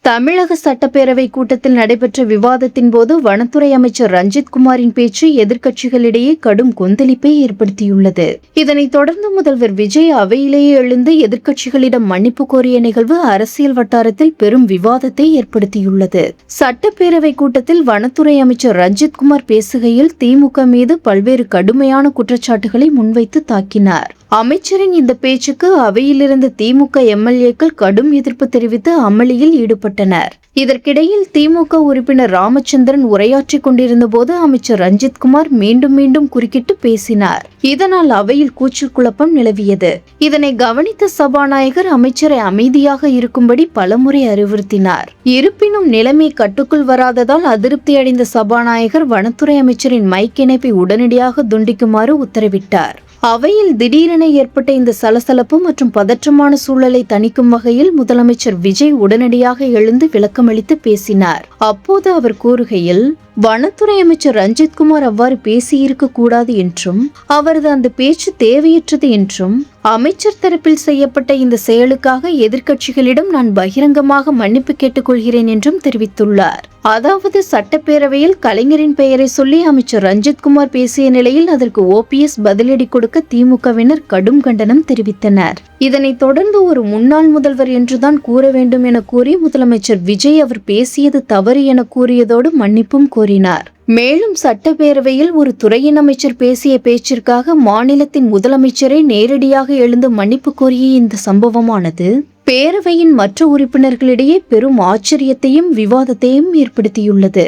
தமிழக சட்டப்பேரவை கூட்டத்தில் நடைபெற்ற விவாதத்தின் போது வனத்துறை அமைச்சர் ரஞ்சித் குமாரின் பேச்சு எதிர்க்கட்சிகளிடையே கடும் கொந்தளிப்பை ஏற்படுத்தியுள்ளது. இதனைத் தொடர்ந்து முதல்வர் விஜய் அவையிலேயே எழுந்து எதிர்க்கட்சிகளிடம் மன்னிப்பு கோரிய நிகழ்வு அரசியல் வட்டாரத்தில் பெரும் விவாதத்தை ஏற்படுத்தியுள்ளது. சட்டப்பேரவை கூட்டத்தில் வனத்துறை அமைச்சர் ரஞ்சித் குமார் பேசுகையில் திமுக மீது பல்வேறு கடுமையான குற்றச்சாட்டுகளை முன்வைத்து தாக்கினார். அமைச்சரின் இந்த பேச்சுக்கு அவையிலிருந்து திமுக எம்எல்ஏக்கள் கடும் எதிர்ப்பு தெரிவித்து அமளியில் ஈடுபட்டனர். இதற்கிடையில் திமுக உறுப்பினர் ராமச்சந்திரன் உரையாற்றிக் கொண்டிருந்த போது அமைச்சர் ரஞ்சித் குமார் மீண்டும் மீண்டும் குறுக்கிட்டு பேசினார். இதனால் அவையில் கூச்சல் குழப்பம் நிலவியது. இதனை கவனித்த சபாநாயகர் அமைச்சரை அமைதியாக இருக்கும்படி பலமுறை அறிவுறுத்தினார். இருப்பினும் நிலைமை கட்டுக்குள் வராததால் அதிருப்தி அடைந்த சபாநாயகர் வனத்துறை அமைச்சரின் மைக் இணைப்பை உடனடியாக துண்டிக்குமாறு உத்தரவிட்டார். அவையில் திடீரென ஏற்பட்ட இந்த சலசலப்பு மற்றும் பதற்றமான சூழலை தணிக்கும் வகையில் முதலமைச்சர் விஜய் உடனடியாக எழுந்து விளக்கமளித்து பேசினார். அப்போது அவர் கூறுகையில், வனத்துறை அமைச்சர் ரஞ்சித் குமார் அவ்வாறு பேசியிருக்க கூடாது என்றும் அவரது அந்த பேச்சு தேவையற்றது என்றும் அமைச்சர் தரப்பில் செய்யப்பட்ட இந்த செயலுக்காக எதிர்க்கட்சிகளிடம் நான் பகிரங்கமாக மன்னிப்பு கேட்டுக்கொள்கிறேன் என்றும் தெரிவித்துள்ளார். அதாவது சட்டப்பேரவையில் கலைஞரின் பெயரை சொல்லி அமைச்சர் ரஞ்சித் குமார் பேசிய நிலையில் அதற்கு ஓபிஎஸ் பதிலடி கொடுக்க திமுகவினர் கடும் கண்டனம் தெரிவித்தனர். இதனைத் தொடர்ந்து ஒரு முன்னாள் முதல்வர் என்றுதான் கூற வேண்டும் என கூறி முதலமைச்சர் விஜய் அவர் பேசியது தவறு என கூறியதோடு மன்னிப்பும் கோரினார். மேலும் சட்டப்பேரவையில் ஒரு துறையின் அமைச்சர் பேசிய பேச்சிற்காக மாநிலத்தின் முதலமைச்சரே நேரடியாக எழுந்து மன்னிப்பு கோரிய இந்த சம்பவமானது பேரவையின் மற்ற உறுப்பினர்களிடையே பெரும் ஆச்சரியத்தையும் விவாதத்தையும் ஏற்படுத்தியுள்ளது.